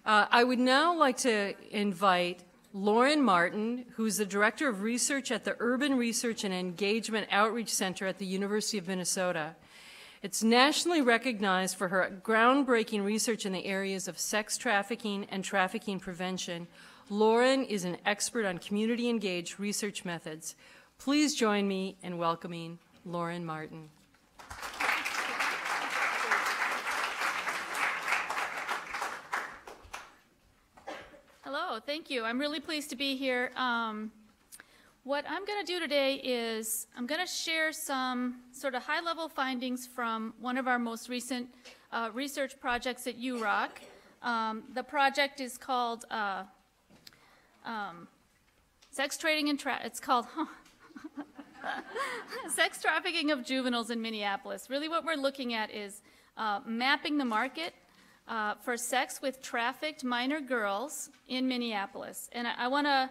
I would now like to invite Lauren Martin, who's the Director of Research at the Urban Research and Engagement Outreach Center at the University of Minnesota. It's nationally recognized for her groundbreaking research in the areas of sex trafficking and trafficking prevention. Lauren is an expert on community-engaged research methods. Please join me in welcoming Lauren Martin. Hello, thank you. I'm really pleased to be here. What I'm going to do today is I'm going to share some sort of high-level findings from one of our most recent research projects at UROC. The project is called Sex Trading and It's called Sex Trafficking of Juveniles in Minneapolis. Really what we're looking at is mapping the market for sex with trafficked minor girls in Minneapolis. And I want to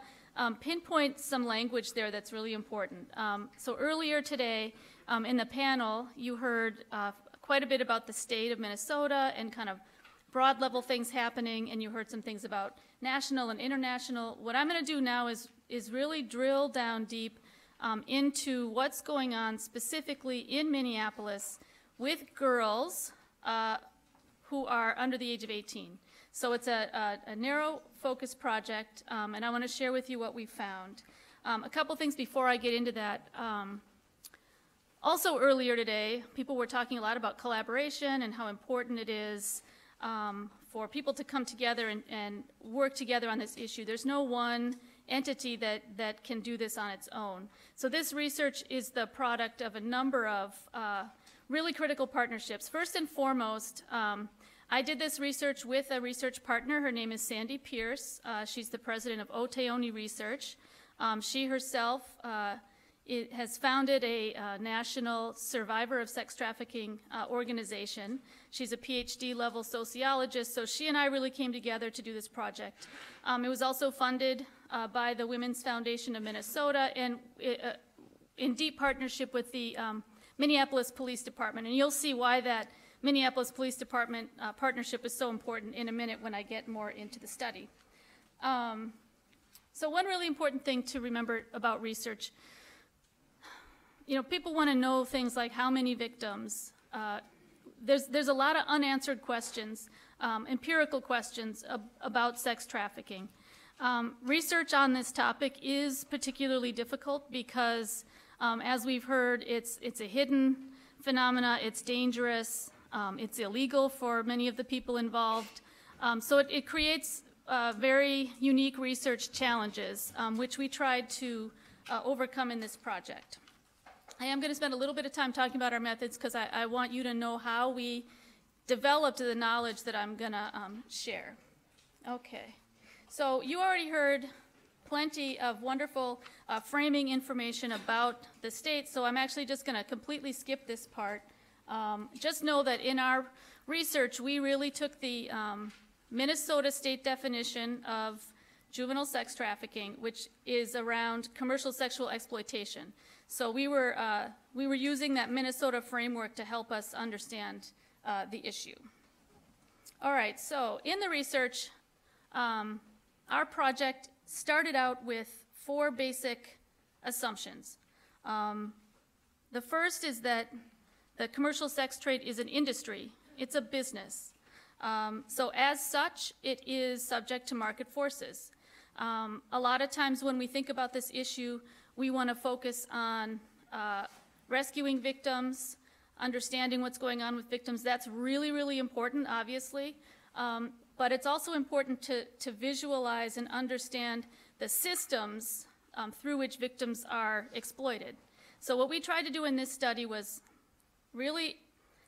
pinpoint some language there that's really important. So earlier today in the panel, you heard quite a bit about the state of Minnesota and kind of broad level things happening, and you heard some things about national and international. What I'm going to do now is really drill down deep into what's going on specifically in Minneapolis with girls who are under the age of 18. So it's a narrow focus project, and I want to share with you what we found. A couple things before I get into that. Also earlier today, people were talking a lot about collaboration and how important it is for people to come together and work together on this issue. There's no one entity that can do this on its own. So this research is the product of a number of really critical partnerships. First and foremost, I did this research with a research partner. Her name is Sandy Pierce. She's the president of Oteoni Research. She herself has founded a national survivor of sex trafficking organization. She's a PhD level sociologist, so she and I really came together to do this project. It was also funded by the Women's Foundation of Minnesota and in deep partnership with the Minneapolis Police Department. And you'll see why that Minneapolis Police Department partnership is so important in a minute when I get more into the study. So one really important thing to remember about research, people want to know things like how many victims. There's a lot of unanswered questions, empirical questions about sex trafficking. Research on this topic is particularly difficult because, as we've heard, it's a hidden phenomena, it's dangerous, it's illegal for many of the people involved. So it creates very unique research challenges, which we tried to overcome in this project. I am going to spend a little bit of time talking about our methods because I want you to know how we developed the knowledge that I'm going to share. Okay. So you already heard plenty of wonderful framing information about the state, so I'm actually just going to completely skip this part. Just know that in our research, we really took the Minnesota state definition of juvenile sex trafficking, which is around commercial sexual exploitation. So we were using that Minnesota framework to help us understand the issue. All right, so in the research, our project started out with 4 basic assumptions. The first is that the commercial sex trade is an industry. It's a business. So as such, it is subject to market forces. A lot of times when we think about this issue, we want to focus on rescuing victims, understanding what's going on with victims. That's really, really important, obviously. But it's also important to visualize and understand the systems through which victims are exploited. So what we tried to do in this study was really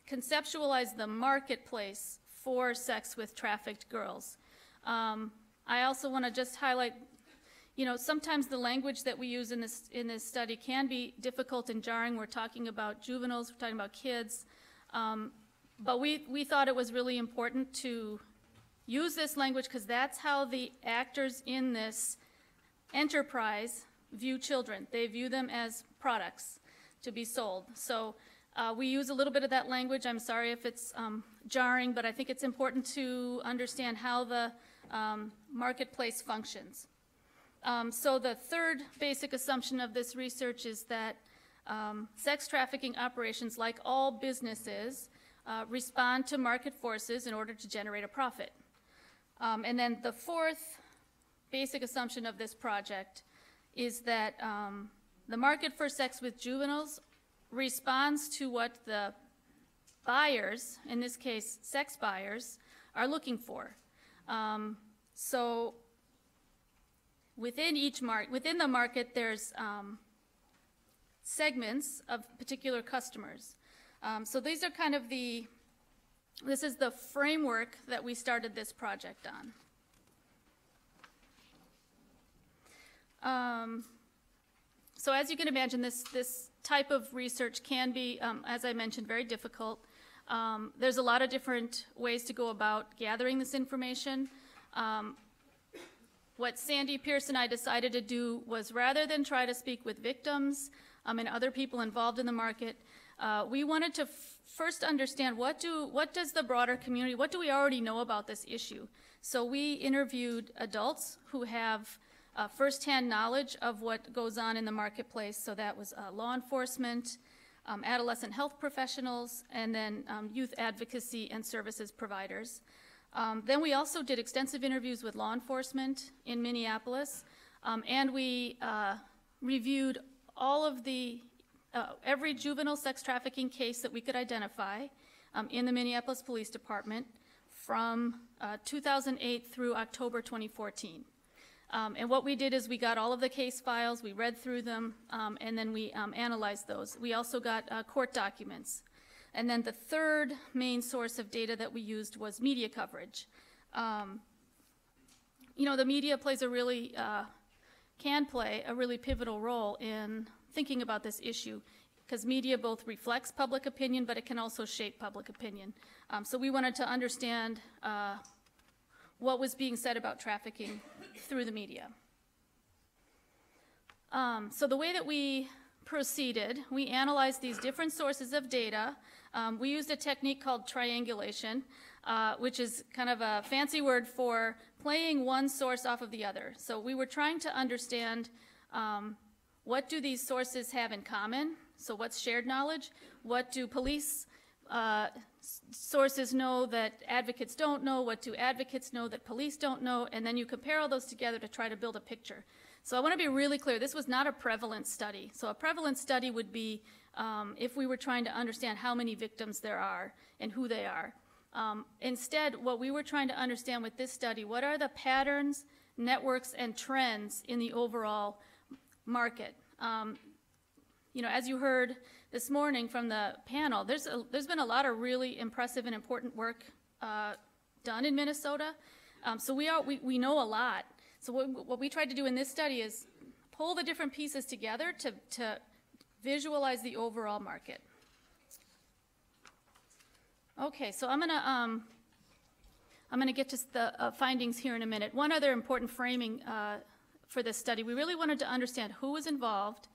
conceptualize the marketplace for sex with trafficked girls. I also want to just highlight, sometimes the language that we use in this study can be difficult and jarring. We're talking about juveniles, we're talking about kids, but we thought it was really important to use this language because that's how the actors in this enterprise view children. They view them as products to be sold. So we use a little bit of that language. I'm sorry if it's jarring, but I think it's important to understand how the marketplace functions. So the third basic assumption of this research is that sex trafficking operations, like all businesses, respond to market forces in order to generate a profit. And then the fourth basic assumption of this project is that the market for sex with juveniles responds to what the buyers, in this case sex buyers, are looking for. So within the market, there's segments of particular customers. So these are kind of this is the framework that we started this project on. So as you can imagine, this type of research can be, as I mentioned, very difficult. There's a lot of different ways to go about gathering this information. What Sandy Pierce and I decided to do was, rather than try to speak with victims and other people involved in the market, we wanted to first understand what does the broader community, what do we already know about this issue? So we interviewed adults who have firsthand knowledge of what goes on in the marketplace. So that was law enforcement, adolescent health professionals, and then youth advocacy and services providers. Then we also did extensive interviews with law enforcement in Minneapolis, and we reviewed all of every juvenile sex trafficking case that we could identify in the Minneapolis Police Department from 2008 through October 2014. And what we did is we got all of the case files, we read through them, and then we analyzed those. We also got court documents. And then the third main source of data that we used was media coverage. The media can play a really pivotal role in thinking about this issue, because media both reflects public opinion, but it can also shape public opinion. So we wanted to understand what was being said about trafficking through the media. So the way that we proceeded, we analyzed these different sources of data. We used a technique called triangulation, which is kind of a fancy word for playing one source off of the other. So we were trying to understand what do these sources have in common? So what's shared knowledge? What do police sources know that advocates don't know? What do advocates know that police don't know? And then you compare all those together to try to build a picture. So I want to be really clear, this was not a prevalence study. So a prevalence study would be if we were trying to understand how many victims there are and who they are. Instead, what we were trying to understand with this study, what are the patterns, networks, and trends in the overall market? As you heard this morning from the panel, there's been a lot of really impressive and important work done in Minnesota. So we know a lot. So what we tried to do in this study is pull the different pieces together to visualize the overall market. Okay, so I'm gonna get to the findings here in a minute. One other important framing for this study, we really wanted to understand who was involved,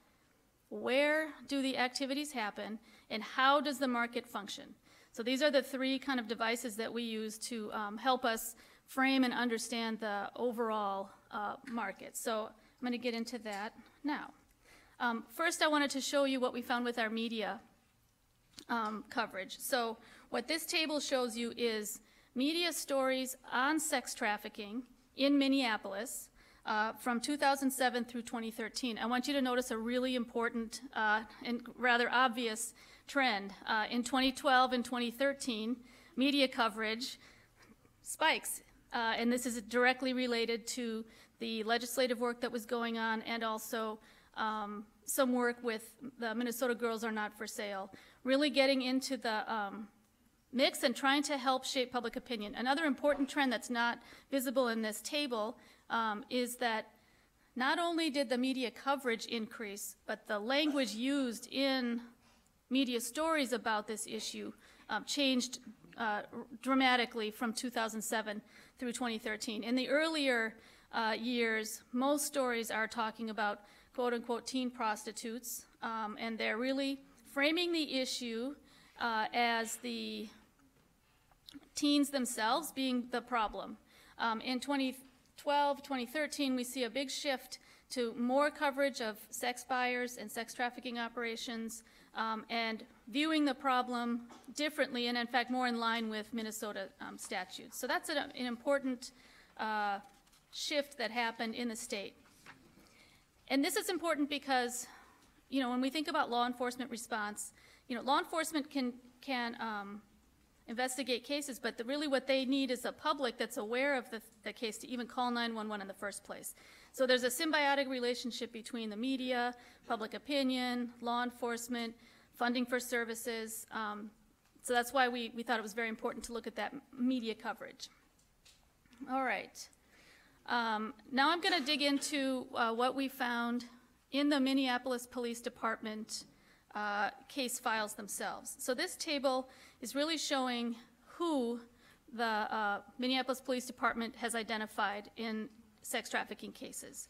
where do the activities happen, and how does the market function. So these are the three kind of devices that we use to help us frame and understand the overall market. So I'm going to get into that now. First, I wanted to show you what we found with our media coverage. So what this table shows you is media stories on sex trafficking in Minneapolis from 2007 through 2013. I want you to notice a really important and rather obvious trend. In 2012 and 2013, media coverage spikes, and this is directly related to the legislative work that was going on and also some work with the Minnesota Girls Are Not for Sale, really getting into the mix and trying to help shape public opinion. Another important trend that's not visible in this table is that not only did the media coverage increase, but the language used in media stories about this issue changed dramatically from 2007 through 2013. In the earlier years, most stories are talking about quote-unquote teen prostitutes, and they're really framing the issue as the teens themselves being the problem. In 2012, 2013, we see a big shift to more coverage of sex buyers and sex trafficking operations, and viewing the problem differently and, in fact, more in line with Minnesota statutes. So that's an important shift that happened in the state. And this is important because, you know, when we think about law enforcement response, you know, law enforcement can investigate cases, but really what they need is a public that's aware of the case to even call 911 in the first place. So there's a symbiotic relationship between the media, public opinion, law enforcement, funding for services. So that's why we thought it was very important to look at that media coverage. All right. Now I'm going to dig into what we found in the Minneapolis Police Department case files themselves. So this table is really showing who the Minneapolis Police Department has identified in sex trafficking cases.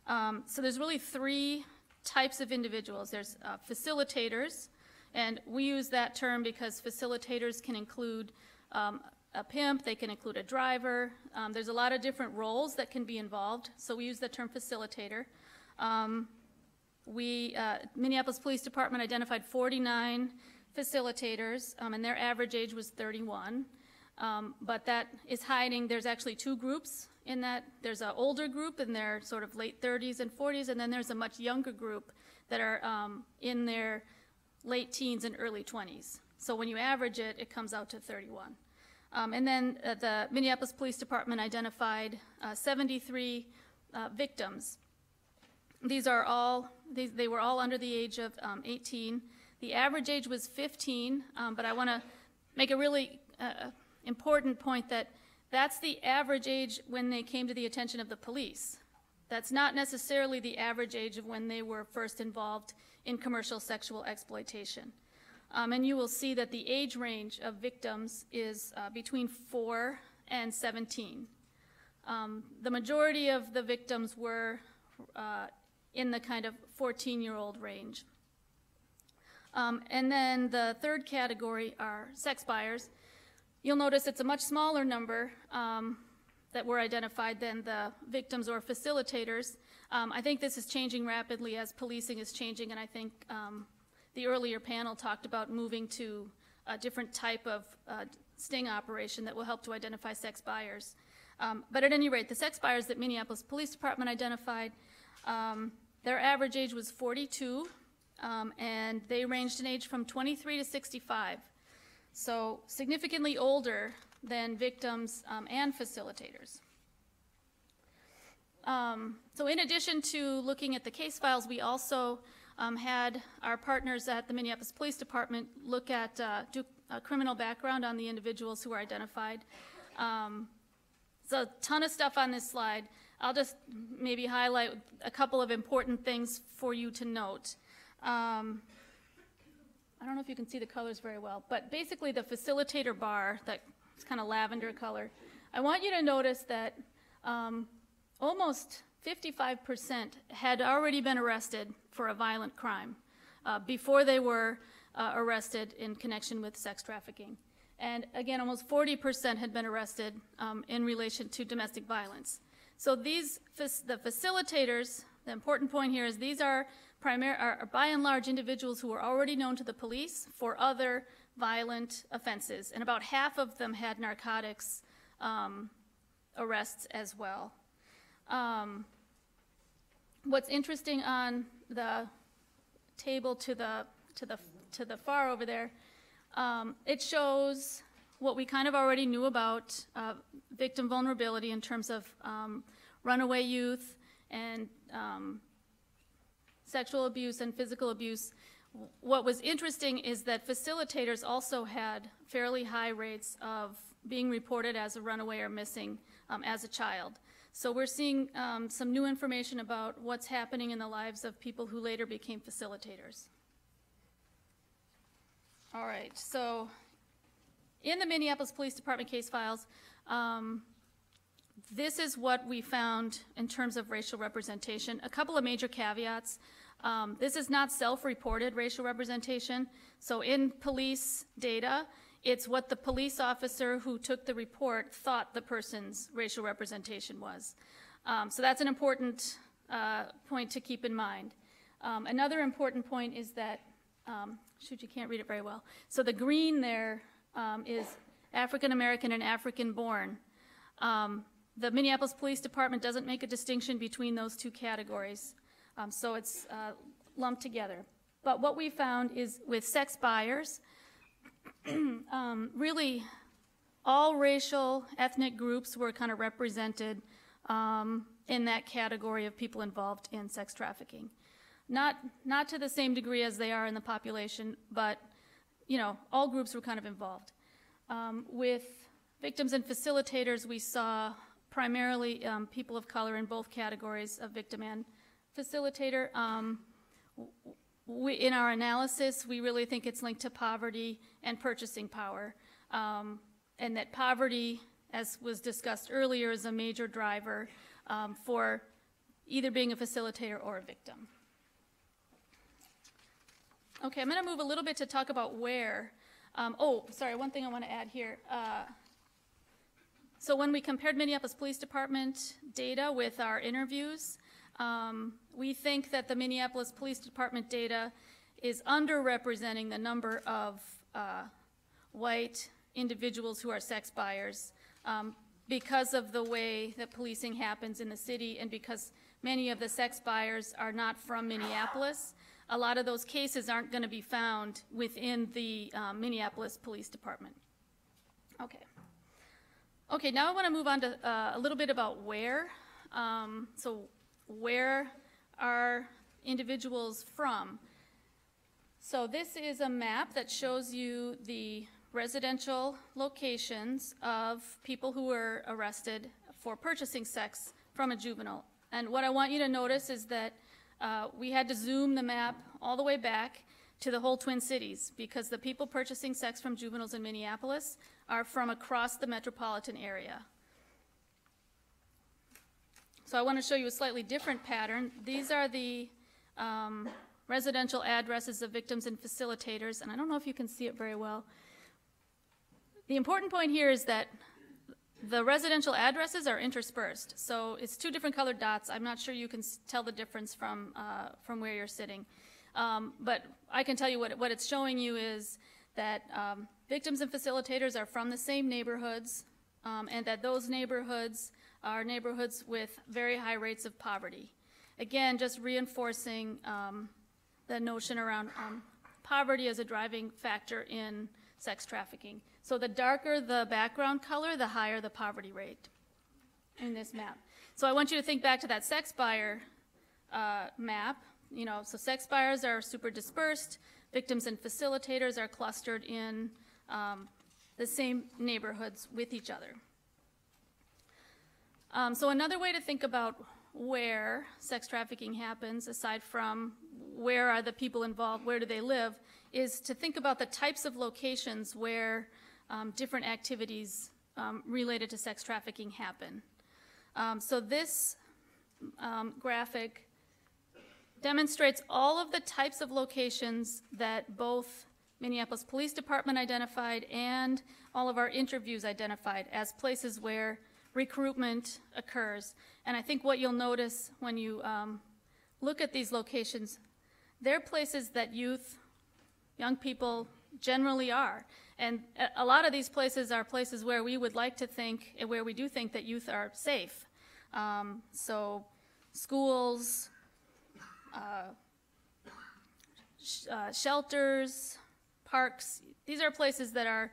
So there's really three types of individuals. There's facilitators, and we use that term because facilitators can include a pimp, they can include a driver. There's a lot of different roles that can be involved, so we use the term facilitator. Minneapolis Police Department identified 49 facilitators, and their average age was 31. But that is hiding, there's actually two groups in that. There's an older group in their sort of late 30s and 40s, and then there's a much younger group that are in their late teens and early 20s. So when you average it, it comes out to 31. And then the Minneapolis Police Department identified 73 victims. These are all, they were all under the age of 18. The average age was 15, but I want to make a really important point that that's the average age when they came to the attention of the police. That's not necessarily the average age of when they were first involved in commercial sexual exploitation. And you will see that the age range of victims is between 4 and 17. The majority of the victims were in the kind of 14-year-old range. And then the third category are sex buyers. You'll notice it's a much smaller number that were identified than the victims or facilitators. I think this is changing rapidly as policing is changing, and I think the earlier panel talked about moving to a different type of sting operation that will help to identify sex buyers. But at any rate, the sex buyers that Minneapolis Police Department identified, their average age was 42, and they ranged in age from 23 to 65. So significantly older than victims and facilitators. So in addition to looking at the case files, we also had our partners at the Minneapolis Police Department look at do a criminal background on the individuals who were identified. So a ton of stuff on this slide. I'll just maybe highlight a couple of important things for you to note. I don't know if you can see the colors very well, but basically the facilitator bar, that's kind of lavender color, I want you to notice that almost 55% had already been arrested for a violent crime before they were arrested in connection with sex trafficking. And again, almost 40% had been arrested in relation to domestic violence. So the facilitators, the important point here is these are by and large individuals who were already known to the police for other violent offenses, and about half of them had narcotics arrests as well. What's interesting on the table to the far over there, it shows what we kind of already knew about victim vulnerability in terms of runaway youth and sexual abuse and physical abuse. What was interesting is that facilitators also had fairly high rates of being reported as a runaway or missing as a child. So we're seeing some new information about what's happening in the lives of people who later became facilitators. All right, so in the Minneapolis Police Department case files, this is what we found in terms of racial representation. A couple of major caveats. This is not self-reported racial representation. So in police data, It's what the police officer who took the report thought the person's racial representation was. So that's an important point to keep in mind. Another important point is that, shoot, you can't read it very well. So the green there is African American and African born. The Minneapolis Police Department doesn't make a distinction between those two categories, so it's lumped together. But what we found is with sex buyers, really all racial, ethnic groups were kind of represented in that category of people involved in sex trafficking. Not to the same degree as they are in the population, but all groups were kind of involved. With victims and facilitators, we saw primarily people of color in both categories of victim and facilitator. In our analysis, we really think it's linked to poverty and purchasing power, and that poverty, as was discussed earlier, is a major driver for either being a facilitator or a victim. Okay, I'm going to move a little bit to talk about where. One thing I want to add here. So when we compared Minneapolis Police Department data with our interviews, we think that the Minneapolis Police Department data is underrepresenting the number of white individuals who are sex buyers because of the way that policing happens in the city, and because many of the sex buyers are not from Minneapolis. A lot of those cases aren't going to be found within the Minneapolis Police Department. Okay, now I want to move on to a little bit about where. So where are individuals from? So this is a map that shows you the residential locations of people who were arrested for purchasing sex from a juvenile. And what I want you to notice is that we had to zoom the map all the way back to the whole Twin Cities, because the people purchasing sex from juveniles in Minneapolis are from across the metropolitan area. So I want to show you a slightly different pattern. These are the residential addresses of victims and facilitators, and I don't know if you can see it very well. The important point here is that the residential addresses are interspersed, so it's two different colored dots. I'm not sure you can tell the difference from where you're sitting. But I can tell you what it's showing you is that victims and facilitators are from the same neighborhoods, and that those neighborhoods are neighborhoods with very high rates of poverty. Again, just reinforcing the notion around poverty as a driving factor in sex trafficking. So the darker the background color, the higher the poverty rate in this map. So I want you to think back to that sex buyer map. So sex buyers are super dispersed. Victims and facilitators are clustered in the same neighborhoods with each other. So another way to think about where sex trafficking happens, aside from where are the people involved, where do they live, is to think about the types of locations where different activities related to sex trafficking happen. So this graphic demonstrates all of the types of locations that both Minneapolis Police Department identified and all of our interviews identified as places where recruitment occurs. And I think what you'll notice when you look at these locations, they're places that young people generally are. And a lot of these places are places where we would like to think, and where we do think that youth are safe. So schools, shelters, parks, these are places that are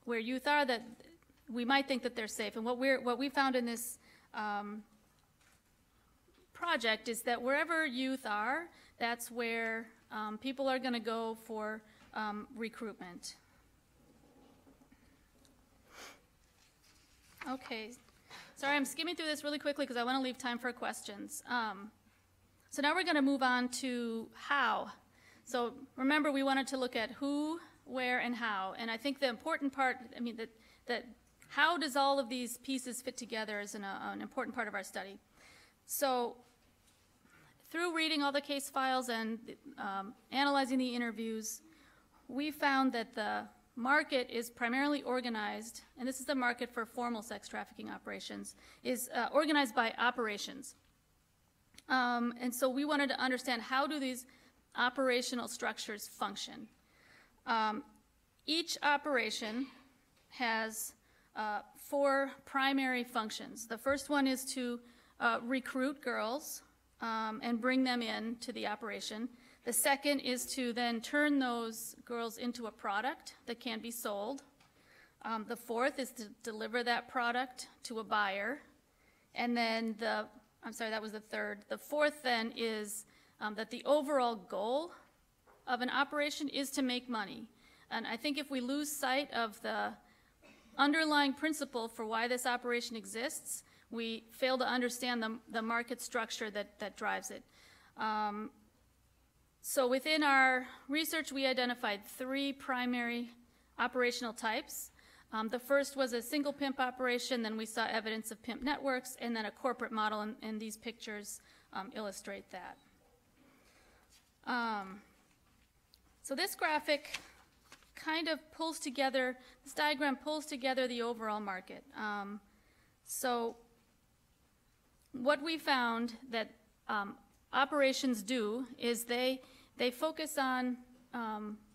where youth are, that we might think that they're safe. And what we found in this project is that wherever youth are, that's where people are going to go for recruitment. Okay, sorry, I'm skimming through this really quickly because I want to leave time for questions. So now we're going to move on to how. So remember, we wanted to look at who, where, and how. And I think the important part, that how does all of these pieces fit together is an important part of our study. So through reading all the case files and analyzing the interviews, we found that the market is primarily organized, and this is the market for formal sex trafficking operations, is organized by operations. And so we wanted to understand, how do these operational structures function? Each operation has 4 primary functions. The first one is to recruit girls and bring them in to the operation. The second is to then turn those girls into a product that can be sold. The fourth is to deliver that product to a buyer. And then that was the third. The fourth then is that the overall goal of an operation is to make money. And I think if we lose sight of the underlying principle for why this operation exists, we fail to understand the market structure that drives it. So within our research, we identified 3 primary operational types. The first was a single pimp operation, then we saw evidence of pimp networks, and then a corporate model, and these pictures illustrate that. So this graphic kind of pulls together, this diagram pulls together the overall market. So what we found that operations do is they focus on,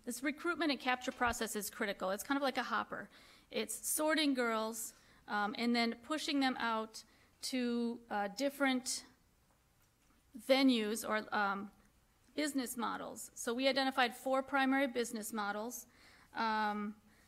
this recruitment and capture process is critical. It's kind of like a hopper. It's sorting girls and then pushing them out to different venues or business models. So we identified 4 primary business models: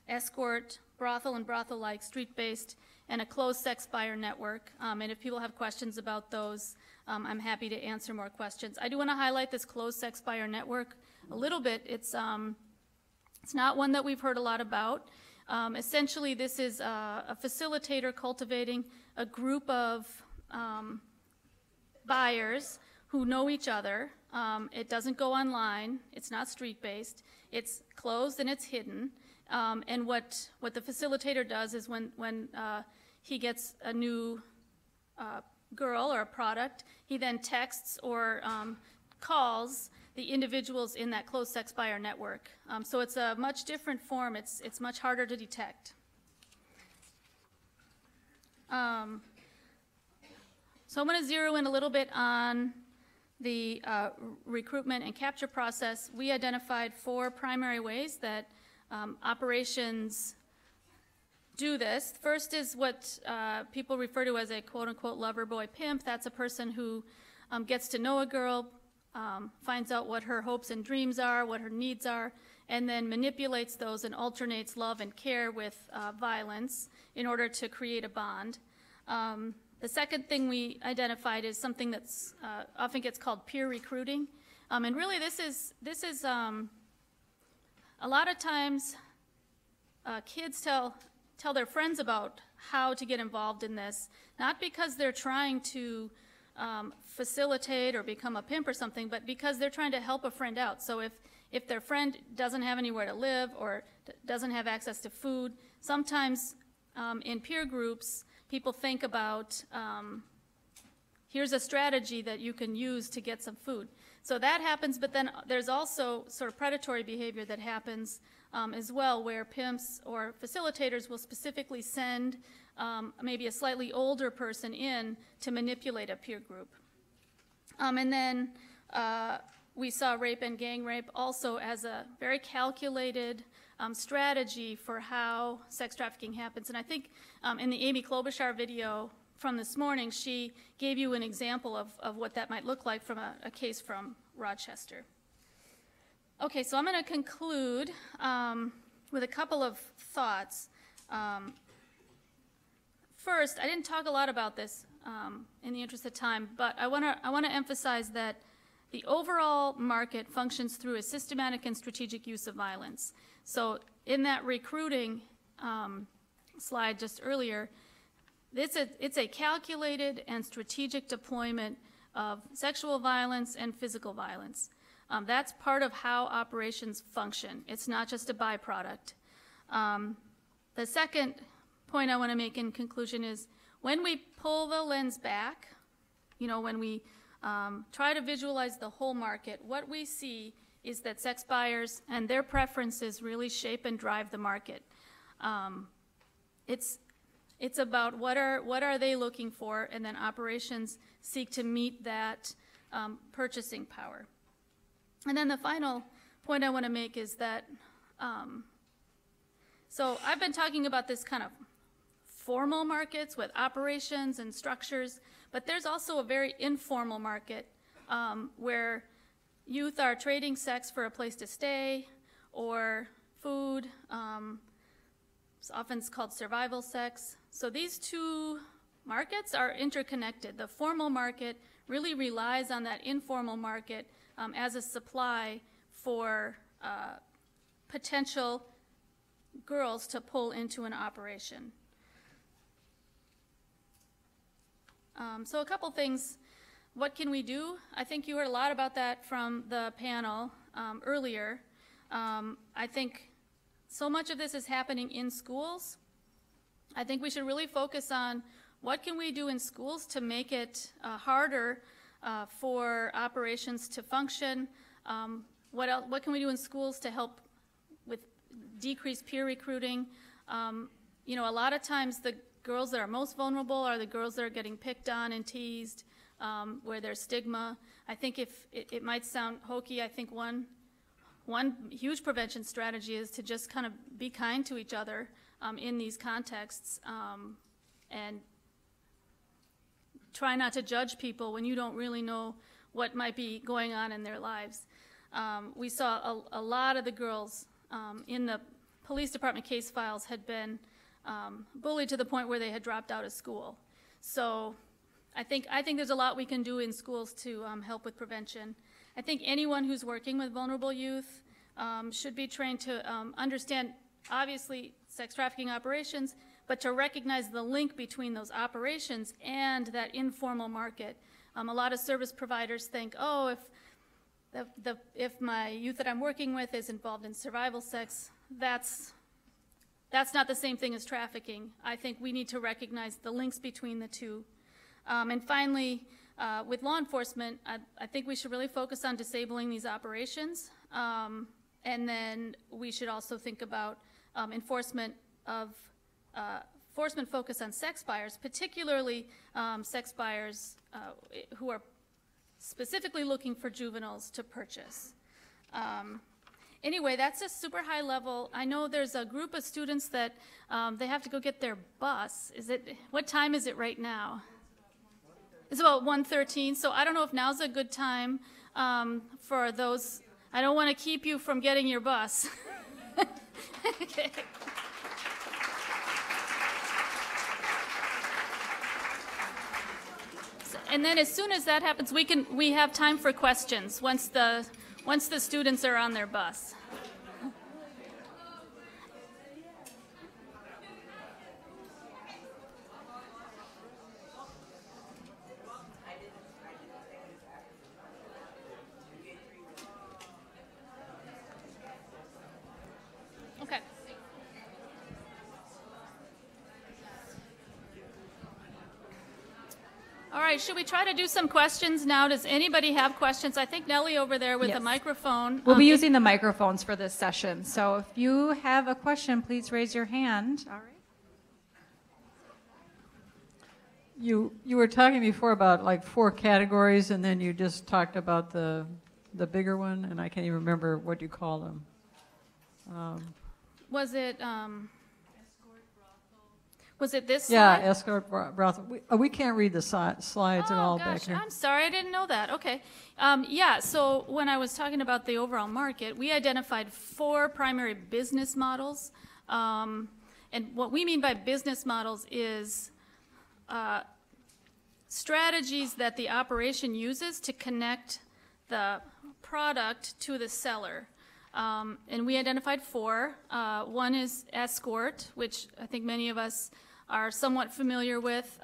escort, brothel and brothel-like, street-based, and a closed sex buyer network. And if people have questions about those, I'm happy to answer more questions. I do want to highlight this closed sex buyer network a little bit. It's not one that we've heard a lot about. Essentially, this is a facilitator cultivating a group of buyers who know each other. It doesn't go online. It's not street-based. It's closed and it's hidden. And what the facilitator does is when he gets a new girl or a product, he then texts or calls the individuals in that closed sex buyer network. So it's a much different form. It's much harder to detect. So I'm going to zero in a little bit on the recruitment and capture process. We identified 4 primary ways that operations do this. First is what people refer to as a quote-unquote lover boy pimp. That's a person who gets to know a girl, finds out what her hopes and dreams are, what her needs are, and then manipulates those and alternates love and care with violence in order to create a bond. The second thing we identified is something that's often gets called peer recruiting. And really this is a lot of times kids tell their friends about how to get involved in this, not because they're trying to facilitate or become a pimp or something, but because they're trying to help a friend out. So if their friend doesn't have anywhere to live or doesn't have access to food, sometimes in peer groups, people think about, here's a strategy that you can use to get some food. So that happens, but then there's also sort of predatory behavior that happens as well, where pimps or facilitators will specifically send maybe a slightly older person in to manipulate a peer group. And then we saw rape and gang rape also as a very calculated strategy for how sex trafficking happens. And I think in the Amy Klobuchar video from this morning, she gave you an example of what that might look like from a case from Rochester. Okay, so I'm going to conclude with a couple of thoughts. First, I didn't talk a lot about this in the interest of time, but I want to emphasize that the overall market functions through a systematic and strategic use of violence. So in that recruiting slide just earlier, it's a calculated and strategic deployment of sexual violence and physical violence. That's part of how operations function. It's not just a byproduct. The second point I want to make in conclusion is when we pull the lens back, when we try to visualize the whole market, what we see is that sex buyers and their preferences really shape and drive the market. It's about what are they looking for, and then operations seek to meet that purchasing power. And then the final point I want to make is that, so I've been talking about this kind of formal markets with operations and structures, but there's also a very informal market where youth are trading sex for a place to stay or food. Often it's called survival sex. So these two markets are interconnected. The formal market really relies on that informal market as a supply for potential girls to pull into an operation. So a couple things. What can we do? I think you heard a lot about that from the panel earlier. I think so much of this is happening in schools. I think we should really focus on what can we do in schools to make it harder for operations to function. What can we do in schools to help with decreased peer recruiting? You know, a lot of times the girls that are most vulnerable are the girls that are getting picked on and teased, where there's stigma. I think if it might sound hokey, I think one huge prevention strategy is to just kind of be kind to each other in these contexts and try not to judge people when you don't really know what might be going on in their lives. We saw a lot of the girls in the police department case files had been bullied to the point where they had dropped out of school. So I think there's a lot we can do in schools to help with prevention. I think anyone who's working with vulnerable youth should be trained to understand, obviously, sex trafficking operations, but to recognize the link between those operations and that informal market. A lot of service providers think, oh, if my youth that I'm working with is involved in survival sex, that's not the same thing as trafficking. I think we need to recognize the links between the two. And finally, with law enforcement, I think we should really focus on disabling these operations. And then we should also think about enforcement focus on sex buyers, particularly sex buyers who are specifically looking for juveniles to purchase. Anyway, that's a super high level. I know there's a group of students that they have to go get their bus. What time is it right now? It's about 1:13, so I don't know if now's a good time for those. I don't want to keep you from getting your bus. Okay. And then as soon as that happens, we have time for questions once the students are on their bus. Okay. All right, should we try to do some questions now? Does anybody have questions? I think Nellie over there with the microphone. We'll be using the microphones for this session. So if you have a question, please raise your hand. All right. You were talking before about like 4 categories, and then you just talked about the bigger one, and I can't even remember what you call them. Was it this slide? Yeah, escort brothel. We can't read the slides at all back here. I'm sorry, I didn't know that. Okay. Yeah, so when I was talking about the overall market, we identified 4 primary business models. And what we mean by business models is strategies that the operation uses to connect the product to the seller. And we identified 4. One is escort, which I think many of us are somewhat familiar with.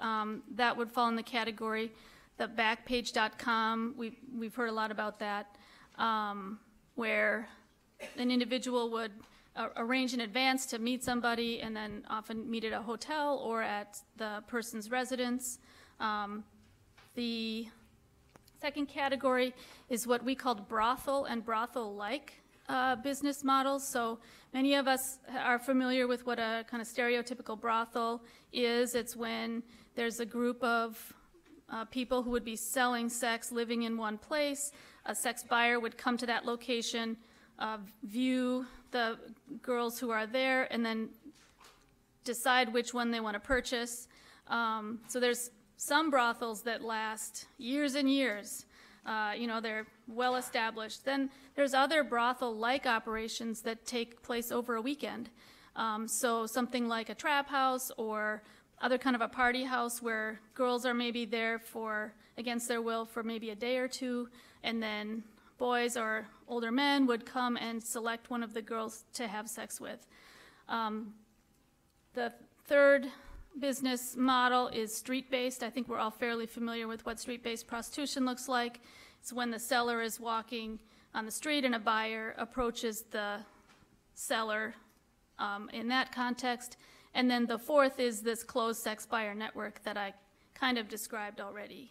That would fall in the category. The Backpage.com, we've heard a lot about that, where an individual would arrange in advance to meet somebody and then often meet at a hotel or at the person's residence. The Second category is what we called brothel and brothel-like business models. So many of us are familiar with what a kind of stereotypical brothel is. It's when there's a group of people who would be selling sex, living in one place. A sex buyer would come to that location, view the girls who are there, and then decide which one they want to purchase. So there's some brothels that last years and years. They're well established. Then there's other brothel-like operations that take place over a weekend. So something like a trap house or other kind of a party house where girls are maybe there for, against their will, for maybe a day or two, and then boys or older men would come and select one of the girls to have sex with. The third business model is street-based. I think we're all fairly familiar with what street-based prostitution looks like. It's when the seller is walking on the street and a buyer approaches the seller in that context. And then the fourth is this closed sex buyer network that I kind of described already.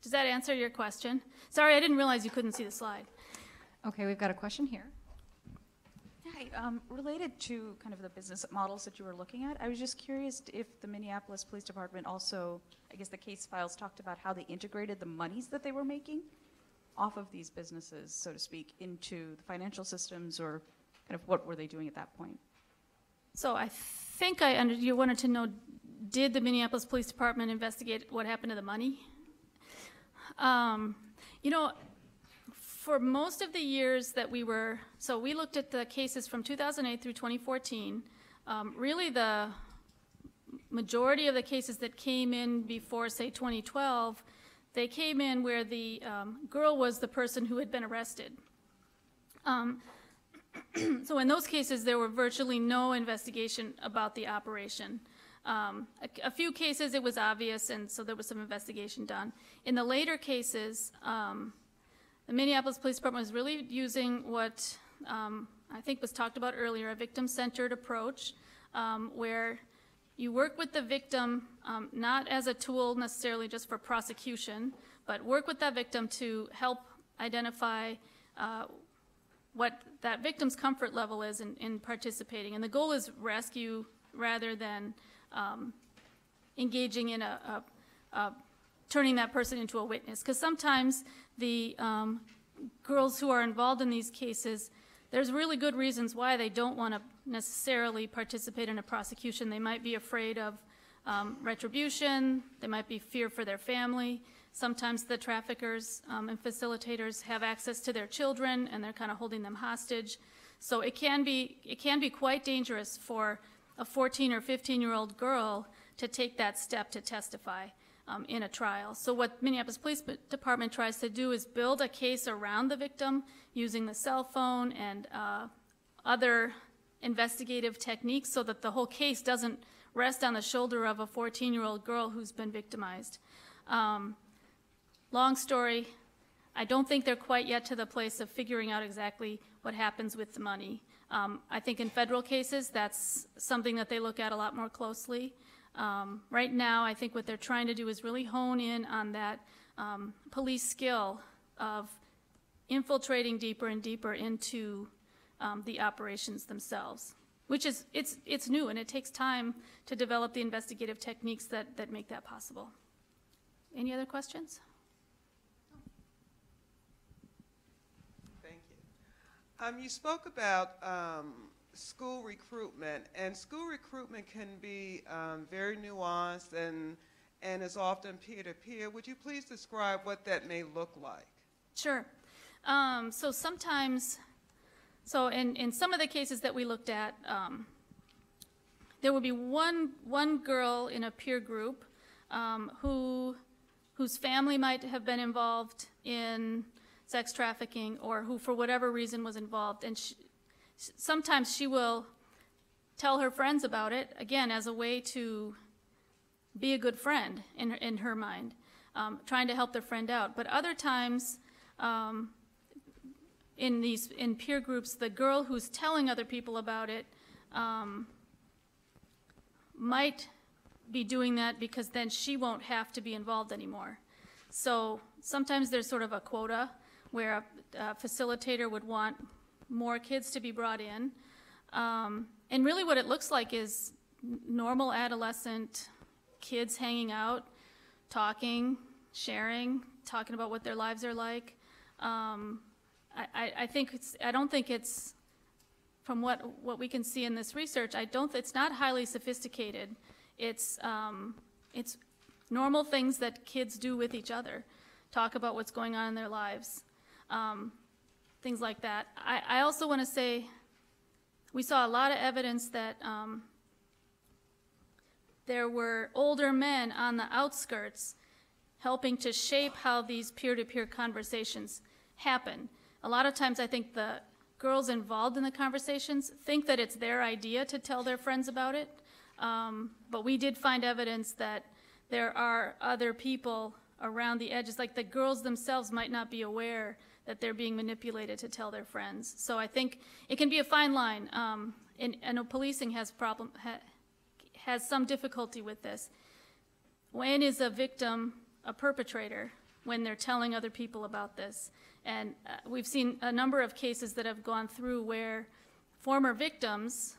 Does that answer your question? Sorry, I didn't realize you couldn't see the slide. Okay, we've got a question here. Hi, related to kind of the business models that you were looking at, I was just curious if the Minneapolis Police Department also, I guess the case files talked about how they integrated the monies that they were making off of these businesses, so to speak, into the financial systems, or kind of what were they doing at that point? So I think you wanted to know, did the Minneapolis Police Department investigate what happened to the money? For most of the years that we looked at the cases from 2008 through 2014. Really the majority of the cases that came in before, say, 2012, they came in where the girl was the person who had been arrested. So in those cases, there were virtually no investigation about the operation. A few cases it was obvious, and so there was some investigation done. In the later cases, the Minneapolis Police Department was really using what I think was talked about earlier, a victim-centered approach, where you work with the victim not as a tool necessarily just for prosecution, but work with that victim to help identify what that victim's comfort level is in participating. And the goal is rescue rather than engaging in turning that person into a witness. Because sometimes the girls who are involved in these cases, there's really good reasons why they don't want to necessarily participate in a prosecution. They might be afraid of retribution. They might be fear for their family. Sometimes the traffickers and facilitators have access to their children, and they're kind of holding them hostage. So it can be quite dangerous for a 14 or 15-year-old girl to take that step to testify in a trial. So what Minneapolis Police Department tries to do is build a case around the victim using the cell phone and other investigative techniques so that the whole case doesn't rest on the shoulder of a 14-year-old girl who's been victimized. Long story, I don't think they're quite yet to the place of figuring out exactly what happens with the money. I think in federal cases, that's something that they look at a lot more closely. Right now, I think what they're trying to do is really hone in on that police skill of infiltrating deeper and deeper into the operations themselves, which is, it's new, and it takes time to develop the investigative techniques that make that possible. Any other questions? Thank you. You spoke about school recruitment, and school recruitment can be very nuanced and is often peer-to-peer. Would you please describe what that may look like? Sure. So sometimes, in some of the cases that we looked at, there would be one girl in a peer group whose family might have been involved in sex trafficking, or who for whatever reason was involved, and sometimes she will tell her friends about it, again, as a way to be a good friend in her mind, trying to help their friend out. But other times, in peer groups, the girl who's telling other people about it might be doing that because then she won't have to be involved anymore. So sometimes there's sort of a quota where a facilitator would want more kids to be brought in. And really what it looks like is normal adolescent kids hanging out, talking, sharing, talking about what their lives are like. I don't think it's, from what we can see in this research, it's not highly sophisticated. It's normal things that kids do with each other, talk about what's going on in their lives, things like that. I also want to say we saw a lot of evidence that there were older men on the outskirts helping to shape how these peer-to-peer conversations happen. A lot of times I think the girls involved in the conversations think that it's their idea to tell their friends about it, but we did find evidence that there are other people around the edges, like the girls themselves might not be aware that they're being manipulated to tell their friends. So I think it can be a fine line, and policing has some difficulty with this. When is a victim a perpetrator? When they're telling other people about this. And we've seen a number of cases that have gone through where former victims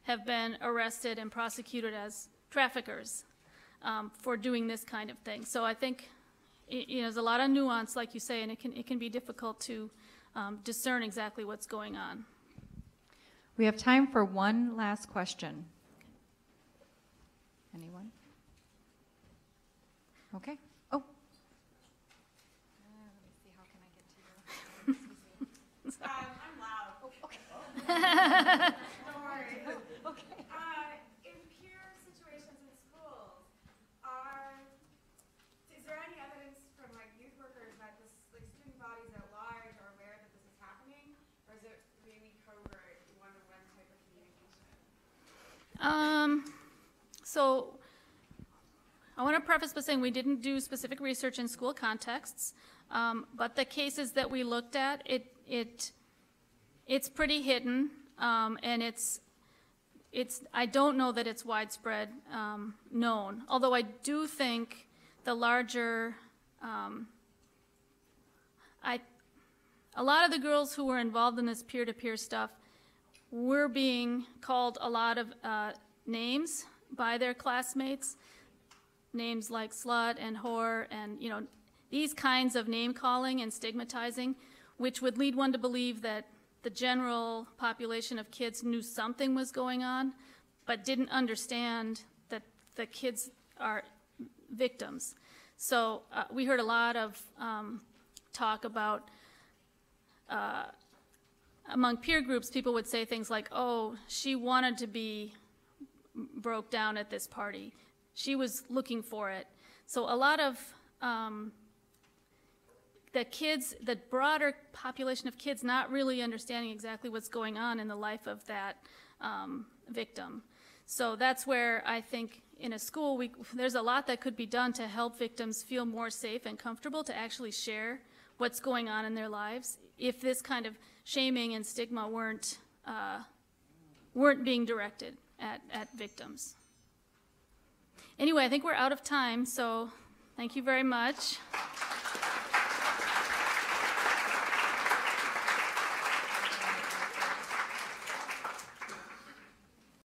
have been arrested and prosecuted as traffickers for doing this kind of thing. So I think there's a lot of nuance, like you say, and it can be difficult to discern exactly what's going on. We have time for one last question. Anyone? Okay. Oh. Let me see, how can I get to you? I'm loud. Oh, okay. Don't worry. Okay. In peer situations in schools, is there any evidence from youth workers that student bodies at large are aware that this is happening, or is it really covert, one-to-one type of communication? So I want to preface by saying we didn't do specific research in school contexts, but the cases that we looked at, it's pretty hidden, and I don't know that it's widespread known. Although I do think the larger, a lot of the girls who were involved in this peer-to-peer stuff were being called a lot of names by their classmates. Names like slut and whore and, these kinds of name calling and stigmatizing, which would lead one to believe that the general population of kids knew something was going on, but didn't understand that the kids are victims. So we heard a lot of talk about, among peer groups, people would say things like, oh, she wanted to be broke down at this party. She was looking for it. So a lot of the broader population of kids not really understanding exactly what's going on in the life of that victim. So that's where I think in a school, there's a lot that could be done to help victims feel more safe and comfortable to actually share what's going on in their lives if this kind of shaming and stigma weren't being directed at victims. Anyway, I think we're out of time, so thank you very much.